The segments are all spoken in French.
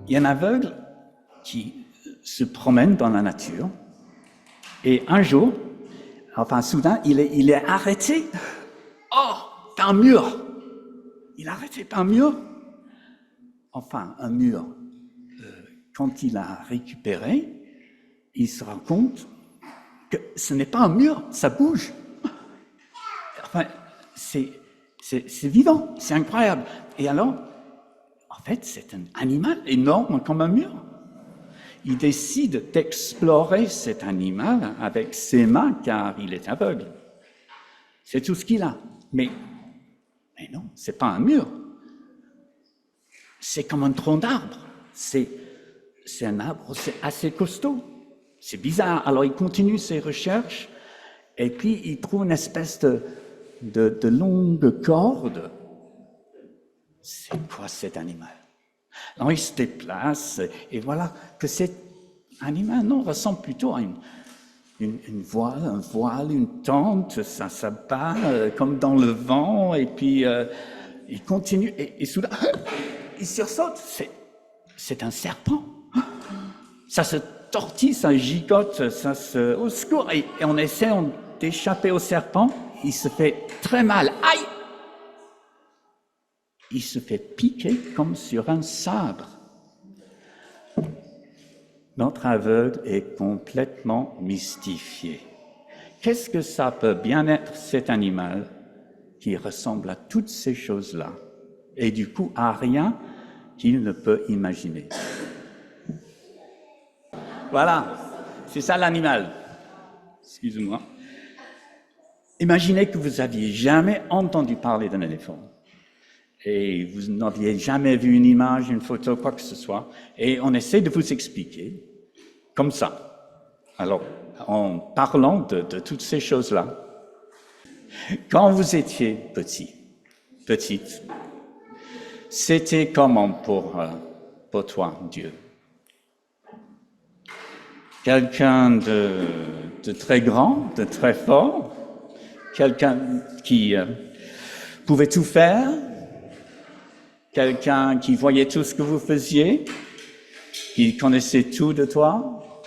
il y a un aveugle qui se promène dans la nature et un jour, soudain, il est arrêté. Oh, par un mur. Il est arrêté par un mur. Un mur. Quand il a récupéré, il se rend compte que ce n'est pas un mur, ça bouge. C'est vivant, c'est incroyable. Et alors, en fait, c'est un animal énorme comme un mur. Il décide d'explorer cet animal avec ses mains car il est aveugle. C'est tout ce qu'il a. Mais non, c'est pas un mur. C'est comme un tronc d'arbre. C'est un arbre, c'est assez costaud. C'est bizarre. Alors il continue ses recherches et puis il trouve une espèce de longue corde. C'est quoi cet animal? Alors il se déplace et voilà que cet animal ressemble plutôt à une voile, un voile, une tente, ça bat comme dans le vent et puis il continue et soudain il sursaute, c'est un serpent. Ça se tortille, ça gigote, au secours et on essaie d'échapper au serpent, il se fait très mal, aïe! Il se fait piquer comme sur un sabre. Notre aveugle est complètement mystifié. Qu'est-ce que ça peut bien être cet animal qui ressemble à toutes ces choses-là et du coup à rien qu'il ne peut imaginer? Voilà, c'est ça l'animal. Excusez-moi. Imaginez que vous n'aviez jamais entendu parler d'un éléphant. Et vous n'aviez jamais vu une image, une photo, quoi que ce soit, et on essaie de vous expliquer comme ça. Alors, en parlant de toutes ces choses-là, quand vous étiez petite, c'était comment pour toi, Dieu? Quelqu'un de très grand, de très fort, quelqu'un qui pouvait tout faire, quelqu'un qui voyait tout ce que vous faisiez, qui connaissait tout de toi,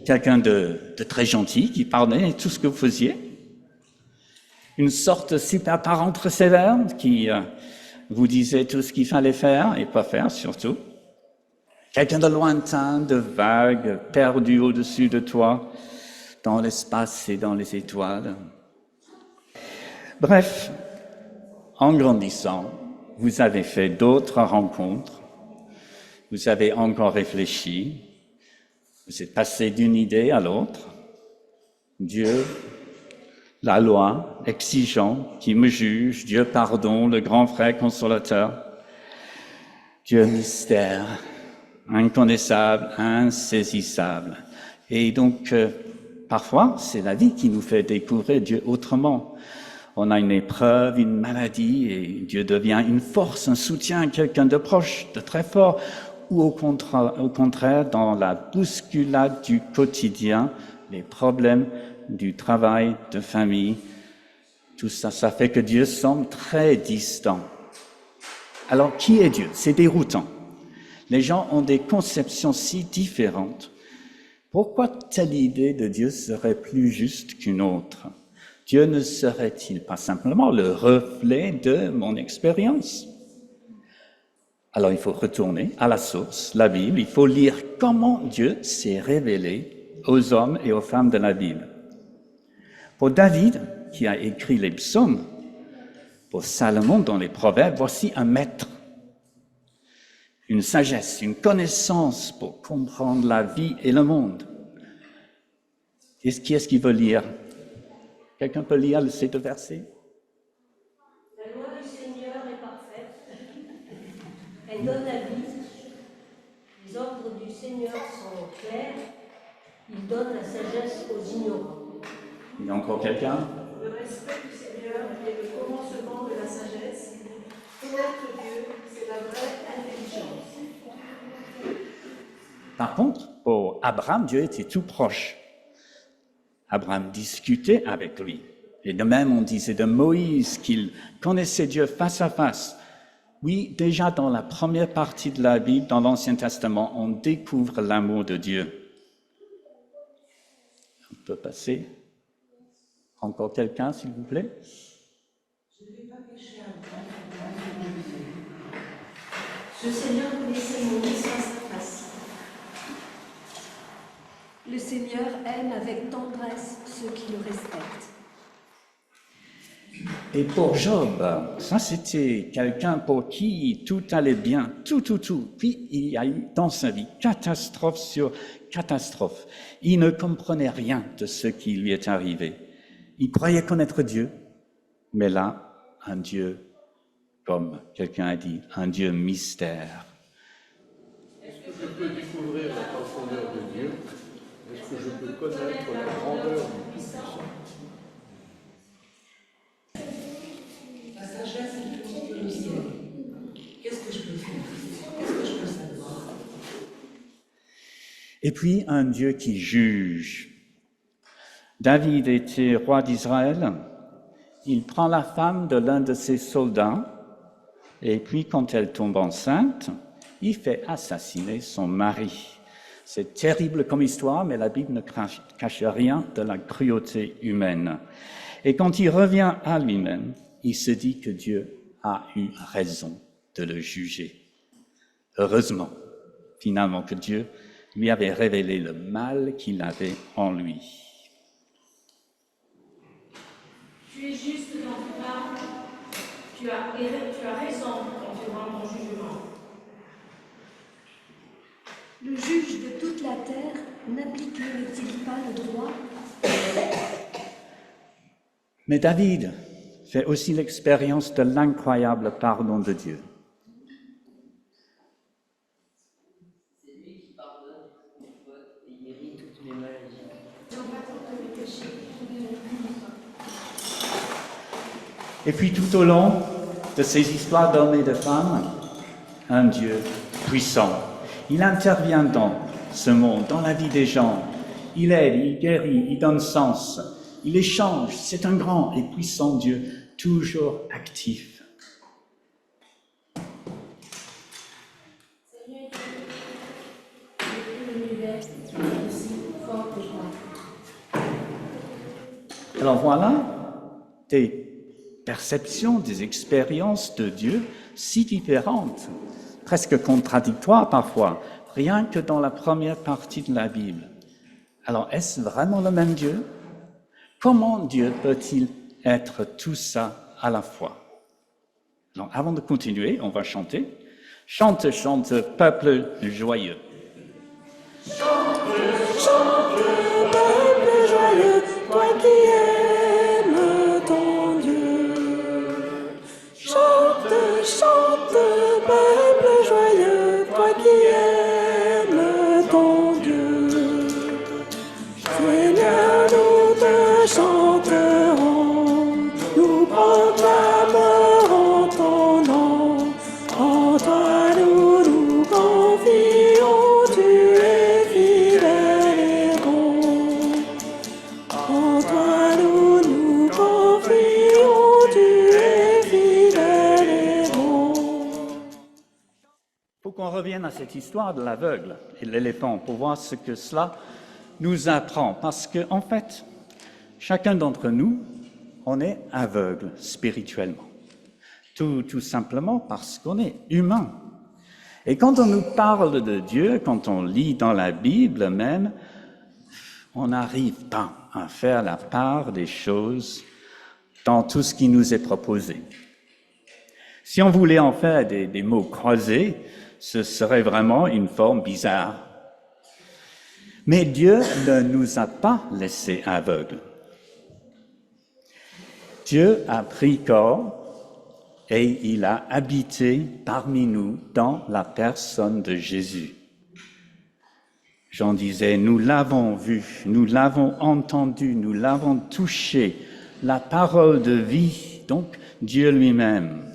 quelqu'un de très gentil, qui pardonnait tout ce que vous faisiez, une sorte de super parent très sévère qui vous disait tout ce qu'il fallait faire et pas faire surtout, quelqu'un de lointain, de vague, perdu au-dessus de toi, dans l'espace et dans les étoiles. Bref, en grandissant, vous avez fait d'autres rencontres, vous avez encore réfléchi, vous êtes passé d'une idée à l'autre. Dieu, la loi, exigeant, qui me juge, Dieu pardon, le grand frère consolateur, Dieu mystère, inconnaissable, insaisissable. Et donc, parfois, c'est la vie qui nous fait découvrir Dieu autrement. On a une épreuve, une maladie, et Dieu devient une force, un soutien, quelqu'un de proche, de très fort, ou au contraire, dans la bousculade du quotidien, les problèmes du travail, de famille, tout ça, ça fait que Dieu semble très distant. Alors, qui est Dieu? C'est déroutant. Les gens ont des conceptions si différentes. Pourquoi telle idée de Dieu serait plus juste qu'une autre? Dieu ne serait-il pas simplement le reflet de mon expérience? Alors il faut retourner à la source, la Bible, il faut lire comment Dieu s'est révélé aux hommes et aux femmes de la Bible. Pour David, qui a écrit les psaumes, pour Salomon dans les proverbes, voici un maître, une sagesse, une connaissance pour comprendre la vie et le monde. Qui est-ce qui veut lire? Quelqu'un peut lire ces deux versets? La loi du Seigneur est parfaite. Elle donne la vie. Les ordres du Seigneur sont clairs. Il donne la sagesse aux ignorants. Il y a encore quelqu'un? Le respect du Seigneur est le commencement de la sagesse. Connaître Dieu, c'est la vraie intelligence. Par contre, pour Abraham, Dieu était tout proche. Abraham discutait avec lui. Et de même, on disait de Moïse qu'il connaissait Dieu face à face. Oui, déjà dans la première partie de la Bible, dans l'Ancien Testament, on découvre l'amour de Dieu. On peut passer. Encore quelqu'un, s'il vous plaît? Je ne vais pas pécher un grand. Le Seigneur connaissait mon nez sans sa face. Le Seigneur aime avec tendresse ceux qui le respectent. Et pour Job, ça c'était quelqu'un pour qui tout allait bien, tout. Puis il y a eu dans sa vie catastrophe sur catastrophe. Il ne comprenait rien de ce qui lui est arrivé. Il croyait connaître Dieu, mais là, un Dieu, comme quelqu'un a dit, un Dieu mystère. Est-ce que je peux découvrir la profondeur de Dieu? Est-ce que je peux connaître la grandeur du Tout-Puissant? La sagesse est le monde du ciel. Qu'est-ce que je peux faire? Qu'est-ce que je peux savoir? Et puis un Dieu qui juge. David était roi d'Israël. Il prend la femme de l'un de ses soldats, et puis quand elle tombe enceinte, il fait assassiner son mari. C'est terrible comme histoire, mais la Bible ne cache rien de la cruauté humaine. Et quand il revient à lui-même, il se dit que Dieu a eu raison de le juger. Heureusement, finalement, que Dieu lui avait révélé le mal qu'il avait en lui. Tu es juste dans ton âme, tu as raison quand tu rends ton jugement. Le juge de toute la terre n'appliquerait-il pas le droit? Mais David fait aussi l'expérience de l'incroyable pardon de Dieu. C'est lui qui pardonne les fautes et guérit toutes les maladies. Et puis tout au long de ces histoires d'hommes et de femmes, un Dieu puissant. Il intervient dans ce monde, dans la vie des gens. Il aide, il guérit, il donne sens, il échange. C'est un grand et puissant Dieu, toujours actif. Alors voilà des perceptions, des expériences de Dieu si différentes, presque contradictoires parfois, rien que dans la première partie de la Bible. Alors est-ce vraiment le même Dieu? Comment Dieu peut-il être tout ça à la fois? Alors avant de continuer, on va chanter. Chante, chante, peuple joyeux. Chante, peuple joyeux, toi qui aimes ton Dieu. Chante, peuple joyeux, toi qui aimes ton Dieu. Seigneur, nous te chanterons, nous proclamerons ton nom. En toi nous nous confions, tu es fidèle et bon. En toi nous nous confions, tu es fidèle et bon. Il faut qu'on revienne à cette histoire de l'aveugle et de l'éléphant pour voir ce que cela nous apprend. Parce que, en fait, chacun d'entre nous, on est aveugle spirituellement. Tout simplement parce qu'on est humain. Et quand on nous parle de Dieu, quand on lit dans la Bible même, on n'arrive pas à faire la part des choses dans tout ce qui nous est proposé. Si on voulait en faire des mots croisés, ce serait vraiment une forme bizarre. Mais Dieu ne nous a pas laissés aveugles. Dieu a pris corps et il a habité parmi nous dans la personne de Jésus. Jean disait, nous l'avons vu, nous l'avons entendu, nous l'avons touché, la parole de vie, donc Dieu lui-même.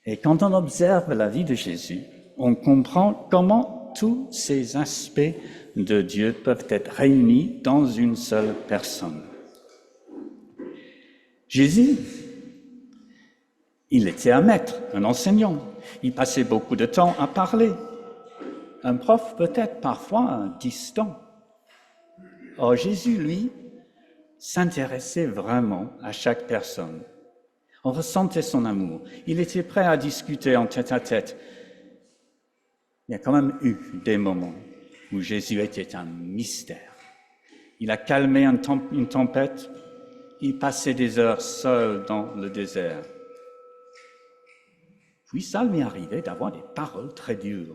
Et quand on observe la vie de Jésus, on comprend comment tous ces aspects de Dieu peuvent être réunis dans une seule personne. Jésus, Il était un maître, un enseignant. Il passait beaucoup de temps à parler. Un prof peut-être parfois distant. Or, Jésus, lui, s'intéressait vraiment à chaque personne. On ressentait son amour. Il était prêt à discuter en tête-à-tête. Il y a quand même eu des moments où Jésus était un mystère. Il a calmé une tempête. Il passait des heures seul dans le désert. Puis ça lui arrivait d'avoir des paroles très dures.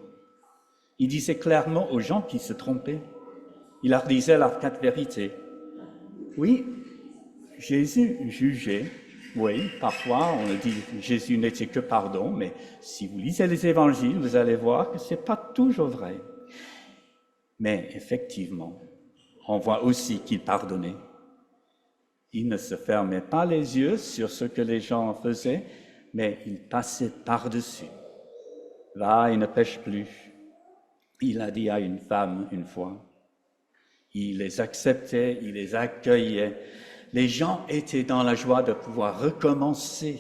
Il disait clairement aux gens qui se trompaient. Il leur disait la quatre vérités. Oui, Jésus jugeait. Oui, parfois on dit Jésus n'était que pardon, mais si vous lisez les évangiles, vous allez voir que ce n'est pas toujours vrai. Mais effectivement, on voit aussi qu'il pardonnait. Il ne se fermait pas les yeux sur ce que les gens faisaient, mais il passait par-dessus. Va et ne pêche plus. Il a dit à une femme une fois. Il les acceptait, il les accueillait. Les gens étaient dans la joie de pouvoir recommencer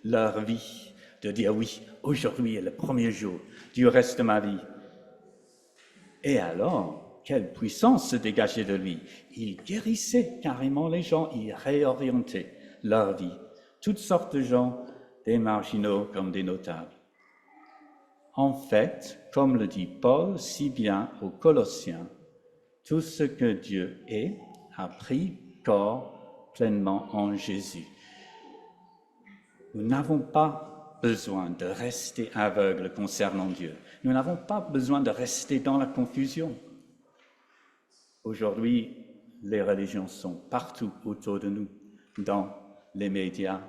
leur vie, de dire oui, aujourd'hui est le premier jour du reste de ma vie. Et alors, quelle puissance se dégageait de lui. Il guérissait carrément les gens, il réorientait leur vie. Toutes sortes de gens, des marginaux comme des notables. En fait, comme le dit Paul si bien aux Colossiens, tout ce que Dieu est a pris corps pleinement en Jésus. Nous n'avons pas besoin de rester aveugles concernant Dieu. Nous n'avons pas besoin de rester dans la confusion. Aujourd'hui, les religions sont partout autour de nous, dans les médias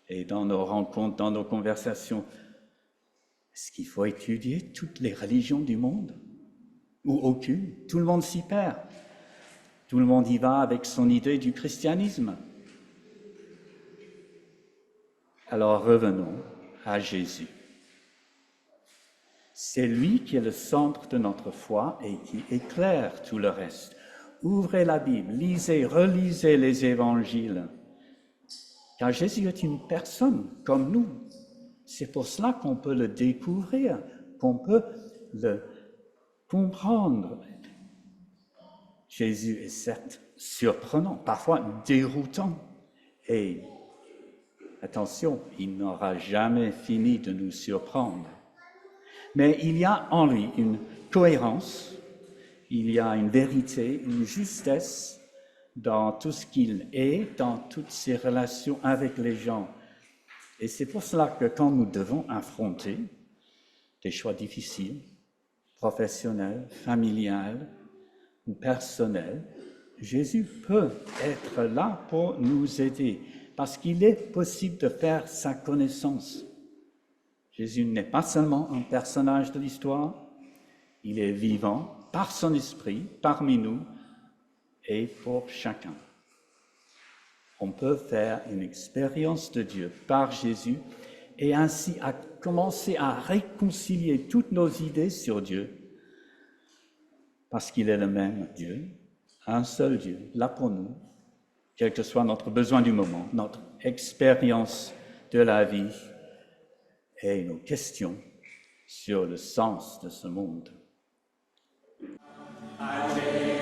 et dans nos rencontres, dans nos conversations. Est-ce qu'il faut étudier toutes les religions du monde? Ou aucune? Tout le monde s'y perd. Tout le monde y va avec son idée du christianisme. Alors revenons à Jésus. C'est lui qui est le centre de notre foi et qui éclaire tout le reste. Ouvrez la Bible, lisez, relisez les évangiles. Car Jésus est une personne comme nous. C'est pour cela qu'on peut le découvrir, qu'on peut le comprendre. Jésus est certes surprenant, parfois déroutant. Et attention, il n'aura jamais fini de nous surprendre. Mais il y a en lui une cohérence, il y a une vérité, une justesse dans tout ce qu'il est, dans toutes ses relations avec les gens. Et c'est pour cela que quand nous devons affronter des choix difficiles, professionnels, familiales ou personnels, Jésus peut être là pour nous aider, parce qu'il est possible de faire sa connaissance. Jésus n'est pas seulement un personnage de l'histoire, il est vivant par son esprit, parmi nous et pour chacun. On peut faire une expérience de Dieu par Jésus et ainsi à commencer à réconcilier toutes nos idées sur Dieu, parce qu'il est le même Dieu, un seul Dieu, là pour nous, quel que soit notre besoin du moment, notre expérience de la vie et nos questions sur le sens de ce monde. Amen.